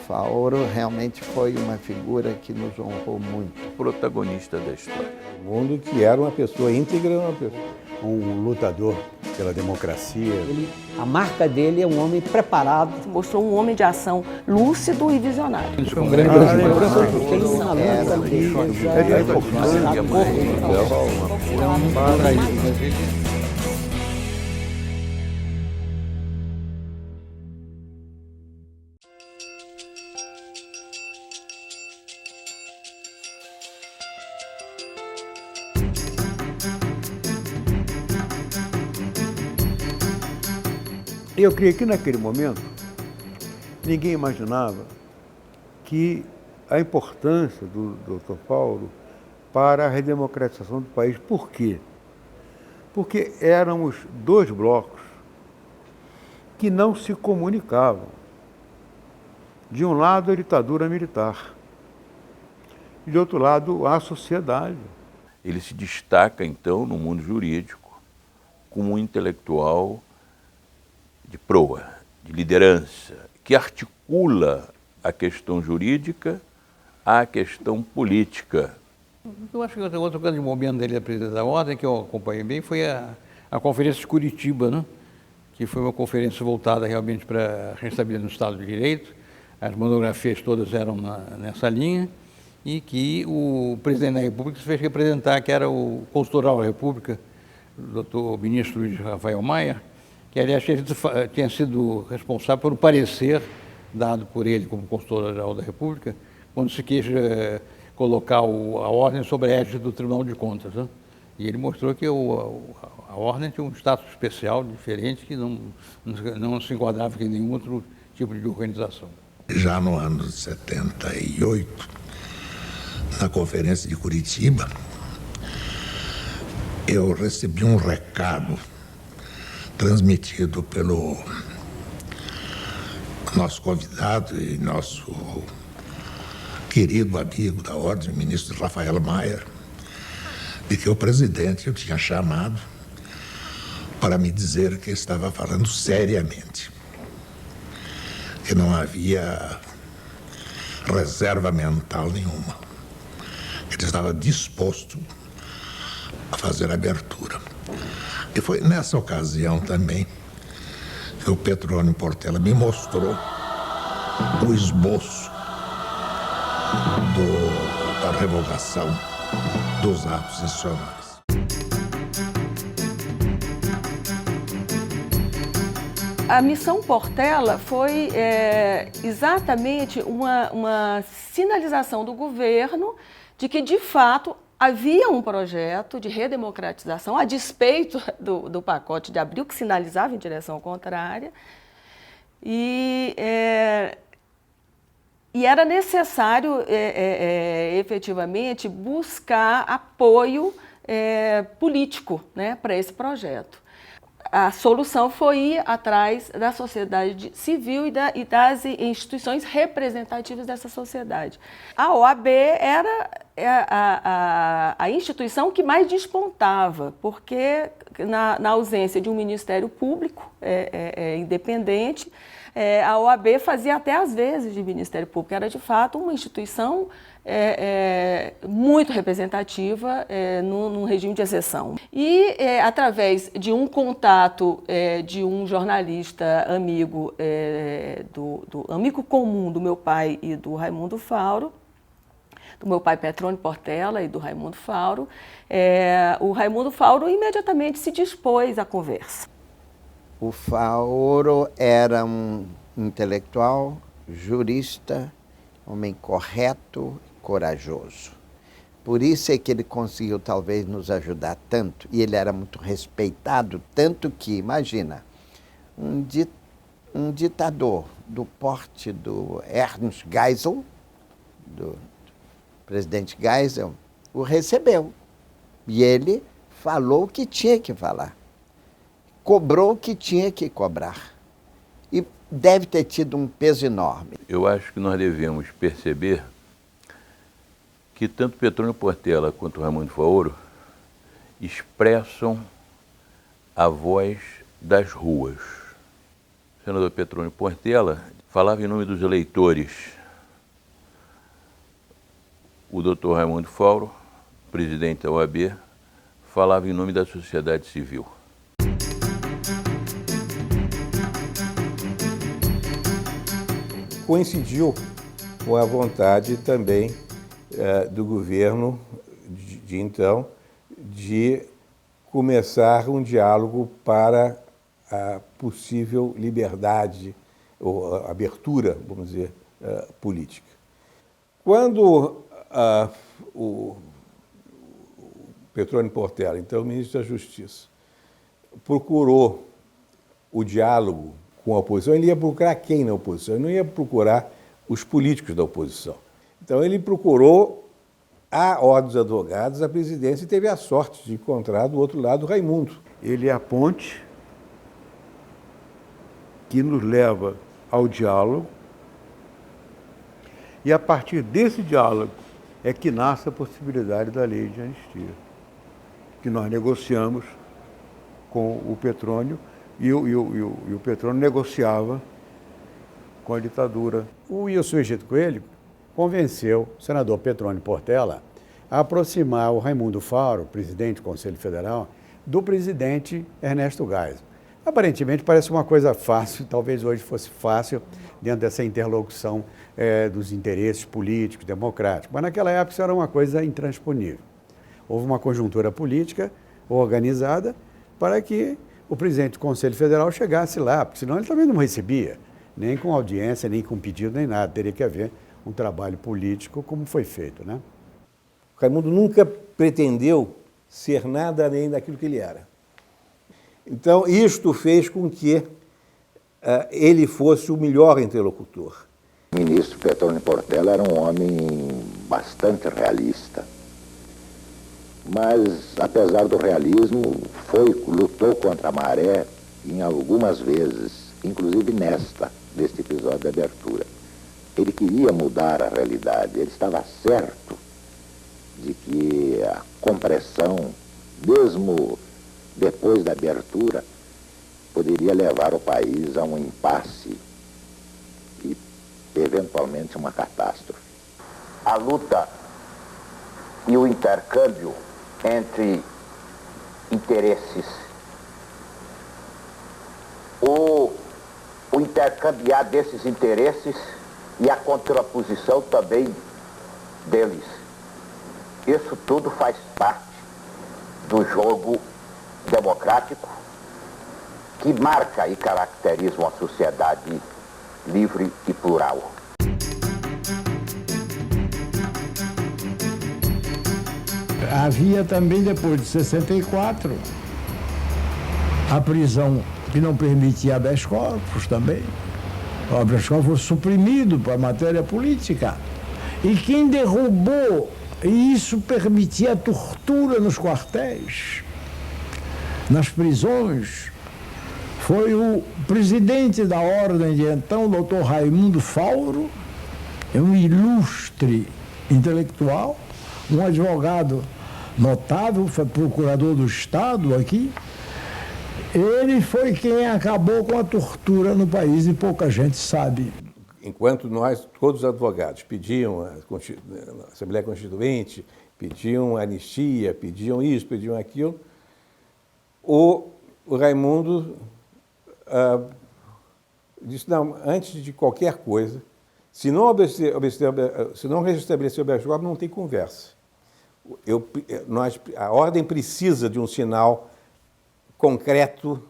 Faoro realmente foi uma figura que nos honrou muito. Protagonista da história. O mundo que era uma pessoa íntegra, um lutador pela democracia. A marca dele é um homem preparado. Mostrou um homem de ação lúcido e visionário. Foi um grande Eu creio que naquele momento ninguém imaginava que a importância do Dr. Faoro para a redemocratização do país. Por quê? Porque éramos dois blocos que não se comunicavam. De um lado, a ditadura militar. E de outro lado, a sociedade. Ele se destaca, então, no mundo jurídico como um intelectual de proa, de liderança, que articula a questão jurídica à questão política. Eu acho que outro grande momento dele da presidência da Ordem, que eu acompanhei bem, foi a Conferência de Curitiba, né? Que foi uma conferência voltada realmente para a restabilização do Estado de Direito. As monografias todas eram nessa linha, e que o presidente da República se fez representar, que era o consultor-geral da República, o doutor ministro Luiz Rafael Maia, que, aliás, tinha sido responsável por um parecer dado por ele como consultor-geral da República, quando se quis colocar a ordem sobre a égide do Tribunal de Contas, né? E ele mostrou que a ordem tinha um status especial, diferente, que não se enquadrava em nenhum outro tipo de organização. Já no ano de 78, na Conferência de Curitiba, eu recebi um recado transmitido pelo nosso convidado e nosso querido amigo da Ordem, o ministro Rafael Maia, de que o presidente eu tinha chamado para me dizer que estava falando seriamente, que não havia reserva mental nenhuma, que ele estava disposto a fazer a abertura. E foi nessa ocasião também que o Petrônio Portela me mostrou o esboço da revogação dos atos institucionais. A missão Portela foi exatamente uma sinalização do governo de que, de fato, havia um projeto de redemocratização, a despeito do pacote de abril, que sinalizava em direção contrária, e era necessário, efetivamente, buscar apoio político, né, para esse projeto. A solução foi ir atrás da sociedade civil e das instituições representativas dessa sociedade. A OAB era a instituição que mais despontava, porque na ausência de um Ministério Público independente, a OAB fazia até às vezes de Ministério Público. Era, de fato, uma instituição muito representativa num regime de exceção. E, através de um contato de um jornalista amigo, do amigo comum do meu pai e do Raimundo Fauro, do meu pai Petrônio Portela e do Raimundo Fauro, o Raimundo Fauro imediatamente se dispôs à conversa. O Faoro era um intelectual, jurista, homem correto, corajoso. Por isso é que ele conseguiu talvez nos ajudar tanto, e ele era muito respeitado, tanto que, imagina, um ditador do porte do Ernst Geisel, do presidente Geisel, o recebeu. E ele falou o que tinha que falar. Cobrou o que tinha que cobrar. E deve ter tido um peso enorme. Eu acho que nós devemos perceber que tanto Petrônio Portela quanto Raimundo Faoro expressam a voz das ruas. O senador Petrônio Portela falava em nome dos eleitores. O doutor Raimundo Fauro, presidente da OAB, falava em nome da sociedade civil. Coincidiu com a vontade também do governo de então de começar um diálogo para a possível liberdade ou abertura, vamos dizer, política. Quando o Petrônio Portela, então ministro da Justiça, procurou o diálogo com a oposição, ele ia procurar quem na oposição? Ele não ia procurar os políticos da oposição. Então ele procurou a Ordem dos Advogados, a presidência, e teve a sorte de encontrar do outro lado o Raimundo. Ele é a ponte que nos leva ao diálogo, e a partir desse diálogo é que nasce a possibilidade da lei de anistia, que nós negociamos com o Petrônio, e o Petrônio negociava com a ditadura. O Wilson Egito Coelho convenceu o senador Petrônio Portela a aproximar o Raimundo Fauro, presidente do Conselho Federal, do presidente Ernesto Geisel. Aparentemente parece uma coisa fácil, talvez hoje fosse fácil, dentro dessa interlocução dos interesses políticos, democráticos, mas naquela época isso era uma coisa intransponível. Houve uma conjuntura política organizada para que o presidente do Conselho Federal chegasse lá, porque senão ele também não recebia, nem com audiência, nem com pedido, nem nada. Teria que haver um trabalho político como foi feito, né? Raimundo nunca pretendeu ser nada além daquilo que ele era. Então, isto fez com que ele fosse o melhor interlocutor. O ministro Petrônio Portela era um homem bastante realista. Mas, apesar do realismo, lutou contra a maré em algumas vezes, inclusive neste episódio da abertura. Ele queria mudar a realidade, ele estava certo de que a compressão, mesmo depois da abertura, poderia levar o país a um impasse e, eventualmente, uma catástrofe. A luta e o intercâmbio entre interesses, o intercambiar desses interesses e a contraposição também deles. Isso tudo faz parte do jogo democrático que marca e caracteriza uma sociedade livre e plural. Havia também, depois de 64, a prisão que não permitia habeas corpus também. O habeas corpus foi suprimido para a matéria política. E quem derrubou, e isso permitia a tortura nos quartéis, nas prisões, foi o presidente da ordem de então, o doutor Raimundo Fauro, um ilustre intelectual, um advogado notável, foi procurador do Estado aqui. Ele foi quem acabou com a tortura no país e pouca gente sabe. Enquanto nós, todos os advogados, pediam a Assembleia Constituinte, pediam anistia, pediam isso, pediam aquilo, o Raimundo disse, não, antes de qualquer coisa, se não restabelecer o habeas corpus, não tem conversa. A ordem precisa de um sinal concreto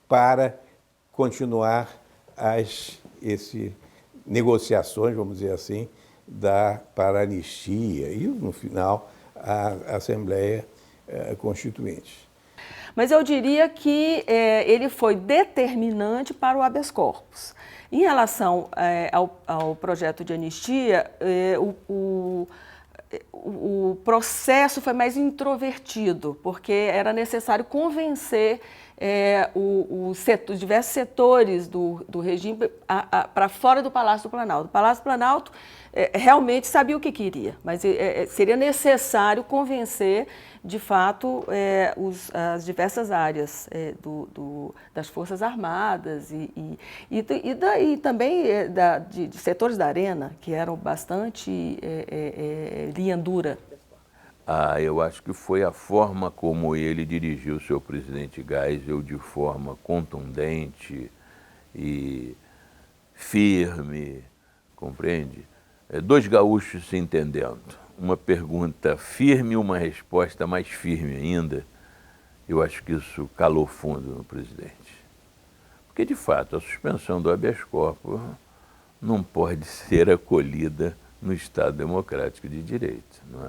para continuar as negociações, vamos dizer assim, para a anistia e, no final, a Assembleia Constituinte. Mas eu diria que ele foi determinante para o habeas corpus. Em relação ao projeto de anistia, o o processo foi mais introvertido, porque era necessário convencer os diversos setores do regime para fora do Palácio do Planalto. O Palácio do Planalto realmente sabia o que queria, mas seria necessário convencer, de fato, as diversas áreas das Forças Armadas e também de setores da Arena, que eram bastante linha dura. Eu acho que foi a forma como ele dirigiu o seu presidente Geisel, de forma contundente e firme, compreende? Dois gaúchos se entendendo. Uma pergunta firme e uma resposta mais firme ainda. Eu acho que isso calou fundo no presidente. Porque, de fato, a suspensão do habeas corpus não pode ser acolhida no Estado Democrático de Direito, não é?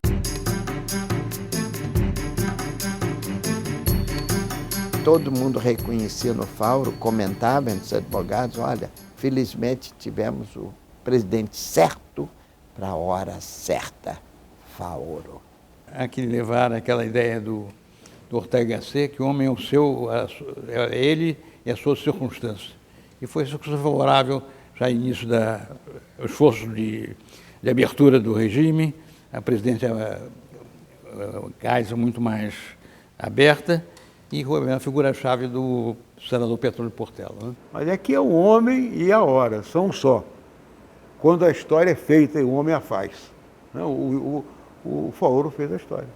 Todo mundo reconhecia no Fauro, comentava entre os advogados, olha, felizmente tivemos o presidente certo para a hora certa, Fauro. Há que levar aquela ideia do Ortega Gasset, que o homem é ele e as suas circunstâncias. E foi circunstância favorável já início do esforço de abertura do regime, a presidência Geisel muito mais aberta, e a figura-chave do senador Petrônio Portela. Né? Mas aqui é o homem e a hora, são um só. Quando a história é feita e o homem a faz. O Fauro fez a história.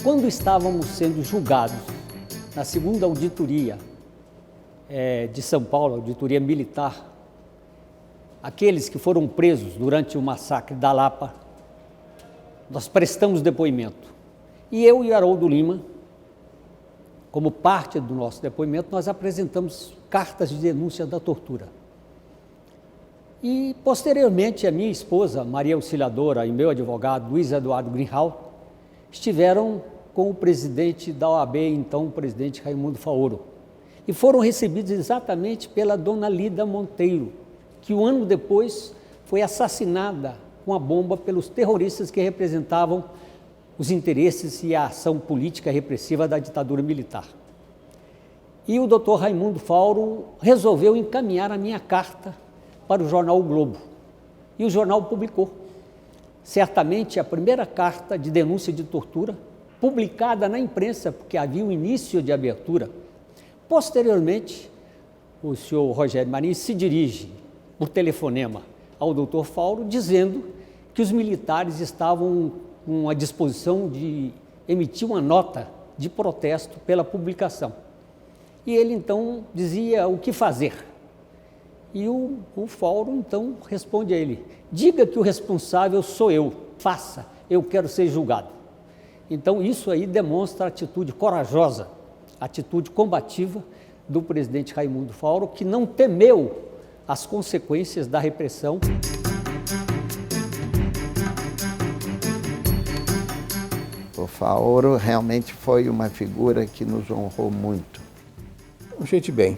Quando estávamos sendo julgados na segunda auditoria de São Paulo, auditoria militar, aqueles que foram presos durante o massacre da Lapa, nós prestamos depoimento. E eu e Haroldo Lima, como parte do nosso depoimento, nós apresentamos cartas de denúncia da tortura. E, posteriormente, a minha esposa, Maria Auxiliadora, e meu advogado, Luiz Eduardo Greenhal, estiveram com o presidente da OAB, então o presidente Raimundo Faoro, e foram recebidos exatamente pela dona Lida Monteiro, que um ano depois foi assassinada com a bomba pelos terroristas que representavam os interesses e a ação política repressiva da ditadura militar. E o doutor Raimundo Fauro resolveu encaminhar a minha carta para o jornal O Globo. E o jornal publicou. Certamente a primeira carta de denúncia de tortura publicada na imprensa, porque havia um início de abertura. Posteriormente, o senhor Rogério Marinho se dirige por telefonema ao doutor Fauro, dizendo que os militares estavam com a disposição de emitir uma nota de protesto pela publicação. E ele, então, dizia o que fazer. E o Fauro, então, responde a ele, diga que o responsável sou eu, faça, eu quero ser julgado. Então, isso aí demonstra a atitude corajosa, a atitude combativa do presidente Raimundo Fauro, que não temeu as consequências da repressão. O Faoro realmente foi uma figura que nos honrou muito. Gente bem.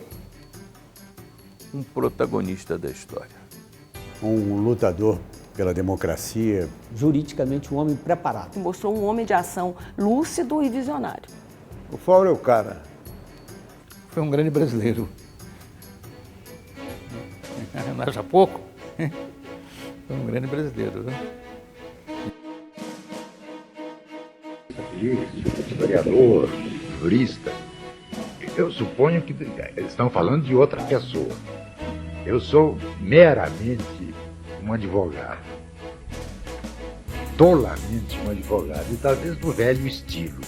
Um protagonista da história. Um lutador pela democracia. Juridicamente um homem preparado. Mostrou um homem de ação lúcido e visionário. O Fauro é o cara. Foi um grande brasileiro. Não acha pouco? Foi um grande brasileiro, né? Historiador, jurista, eu suponho que eles estão falando de outra pessoa. Eu sou meramente um advogado, tolamente um advogado, e talvez no velho estilo.